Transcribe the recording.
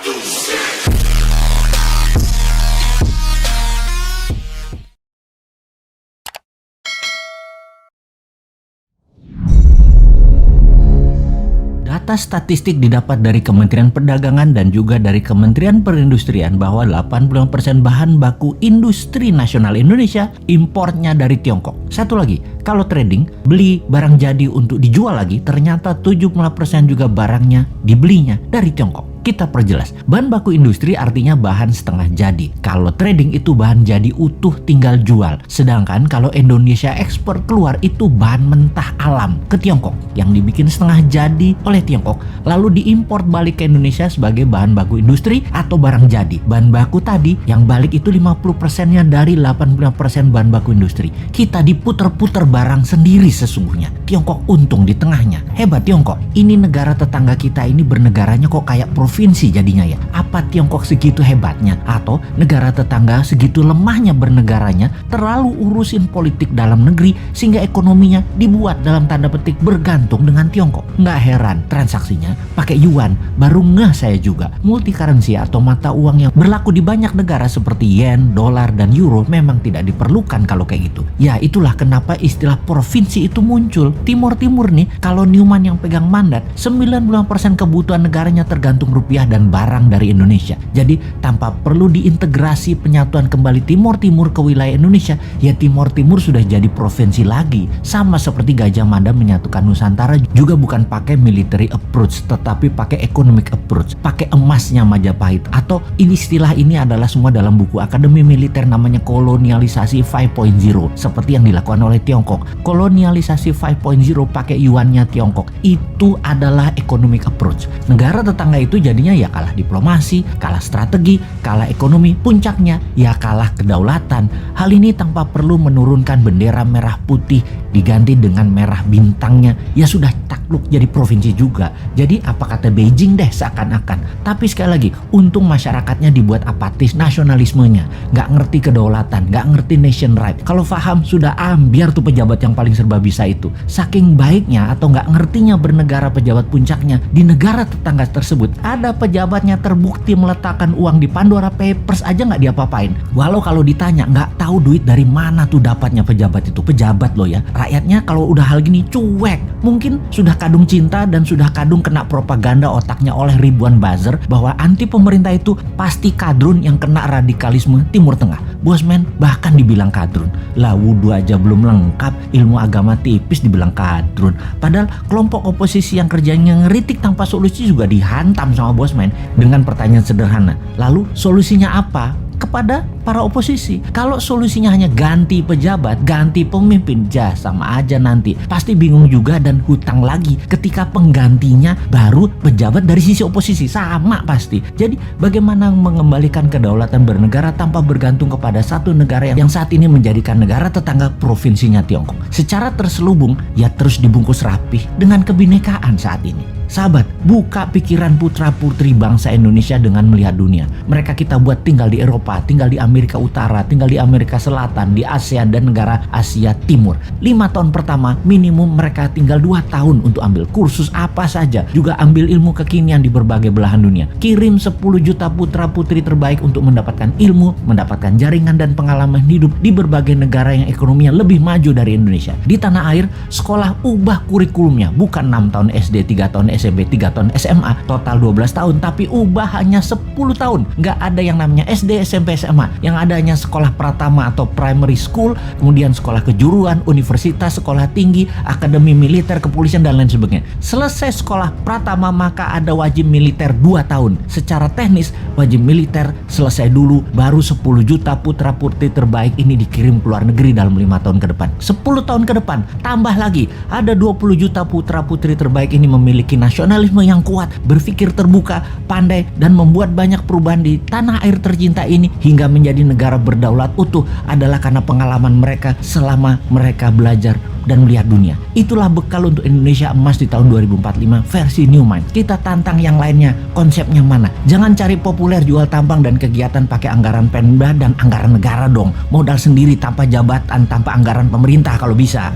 Data statistik didapat dari Kementerian Perdagangan dan juga dari Kementerian Perindustrian bahwa 80% bahan baku industri nasional Indonesia importnya dari Tiongkok. Satu lagi, kalau trading, beli barang jadi untuk dijual lagi, ternyata 70% juga barangnya dibelinya dari Tiongkok. Kita perjelas, bahan baku industri artinya bahan setengah jadi. Kalau trading itu bahan jadi utuh tinggal jual. Sedangkan kalau Indonesia ekspor keluar itu bahan mentah alam ke Tiongkok yang dibikin setengah jadi oleh Tiongkok lalu diimpor balik ke Indonesia sebagai bahan baku industri atau barang jadi. Bahan baku tadi yang balik itu 50%-nya dari 85% bahan baku industri. Kita diputer-puter barang sendiri sesungguhnya. Tiongkok untung di tengahnya. Hebat Tiongkok. Ini negara tetangga kita ini bernegaranya kok kayak provinsi jadinya ya. Apa Tiongkok segitu hebatnya? Atau negara tetangga segitu lemahnya bernegaranya, terlalu urusin politik dalam negeri sehingga ekonominya dibuat dalam tanda petik bergantung dengan Tiongkok. Nggak heran transaksinya pakai yuan. Baru ngeh saya juga. Multi currency atau mata uang yang berlaku di banyak negara seperti yen, dolar, dan euro memang tidak diperlukan kalau kayak gitu. Ya itulah kenapa istilah provinsi itu muncul. Timur-timur nih, kalau Newman yang pegang mandat, 90% kebutuhan negaranya tergantung rupiah dan barang dari Indonesia. Jadi tanpa perlu diintegrasi penyatuan kembali Timur-Timur ke wilayah Indonesia, ya Timur-Timur sudah jadi provinsi lagi. Sama seperti Gajah Mada menyatukan Nusantara juga bukan pakai military approach, tetapi pakai economic approach, pakai emasnya Majapahit. Atau istilah ini adalah semua dalam buku Akademi Militer namanya kolonialisasi 5.0 seperti yang dilakukan oleh Tiongkok. Kolonialisasi 5.0 pakai yuannya Tiongkok. Itu adalah economic approach. Negara tetangga itu jadinya ya kalah diplomasi, kalah strategi, kalah ekonomi, puncaknya ya kalah kedaulatan. Hal ini tanpa perlu menurunkan bendera merah putih diganti dengan merah bintangnya, ya sudah takluk jadi provinsi juga. Jadi apa kata Beijing deh seakan-akan. Tapi sekali lagi, untung masyarakatnya dibuat apatis nasionalismenya, nggak ngerti kedaulatan, nggak ngerti nation right. Kalau paham sudah ambiar tuh pejabat yang paling serba bisa itu. Saking baiknya atau nggak ngertinya bernegara pejabat puncaknya, di negara tetangga tersebut ada pejabatnya terbukti meletakkan uang di Pandora Papers aja nggak diapa-apain. Walau kalau ditanya nggak tahu duit dari mana tuh dapatnya pejabat itu. Pejabat loh ya. Rakyatnya kalau udah hal gini cuek. Mungkin sudah kadung cinta dan sudah kadung kena propaganda otaknya oleh ribuan buzzer bahwa anti pemerintah itu pasti kadrun yang kena radikalisme Timur Tengah. Bosman bahkan dibilang kadrun. Lah wudhu aja belum lengkap, ilmu agama tipis dibilang kadrun. Padahal kelompok oposisi yang kerjanya ngeritik tanpa solusi juga dihantam sama Bosman dengan pertanyaan sederhana. Lalu solusinya apa? Kepada para oposisi. Kalau solusinya hanya ganti pejabat, ganti pemimpin, sama aja nanti. Pasti bingung juga dan hutang lagi ketika penggantinya baru pejabat dari sisi oposisi. Sama pasti. Jadi bagaimana mengembalikan kedaulatan bernegara tanpa bergantung kepada satu negara yang saat ini menjadikan negara tetangga provinsinya Tiongkok. Secara terselubung, ya terus dibungkus rapih dengan kebinekaan saat ini. Sahabat, buka pikiran putra-putri bangsa Indonesia dengan melihat dunia. Mereka kita buat tinggal di Eropa, tinggal di Amerika Utara, tinggal di Amerika Selatan, di ASEAN dan negara Asia Timur. 5 tahun pertama minimum mereka tinggal 2 tahun untuk ambil kursus apa saja. Juga ambil ilmu kekinian di berbagai belahan dunia. Kirim 10 juta putra-putri terbaik untuk mendapatkan ilmu, mendapatkan jaringan dan pengalaman hidup di berbagai negara yang ekonominya lebih maju dari Indonesia. Di tanah air, sekolah ubah kurikulumnya. Bukan 6 tahun SD, 3 tahun SMP, 3 tahun SMA, total 12 tahun, tapi ubah hanya 10 tahun. Nggak ada yang namanya SD, SMP, SMA. Yang adanya sekolah pratama atau primary school, kemudian sekolah kejuruan, universitas, sekolah tinggi, akademi militer, kepolisian, dan lain sebagainya. Selesai sekolah pratama maka ada wajib militer 2 tahun. Secara teknis, wajib militer selesai dulu, baru 10 juta putra-putri terbaik ini dikirim ke luar negeri dalam 5 tahun ke depan. 10 tahun ke depan, tambah lagi, ada 20 juta putra-putri terbaik ini memiliki nasionalisme yang kuat, berpikir terbuka, pandai, dan membuat banyak perubahan di tanah air tercinta ini hingga menjadi negara berdaulat utuh adalah karena pengalaman mereka selama mereka belajar dan melihat dunia. Itulah bekal untuk Indonesia emas di tahun 2045 versi Newman. Kita tantang yang lainnya, konsepnya mana? Jangan cari populer jual tampang dan kegiatan pakai anggaran Pemda dan anggaran negara dong. Modal sendiri tanpa jabatan, tanpa anggaran pemerintah kalau bisa.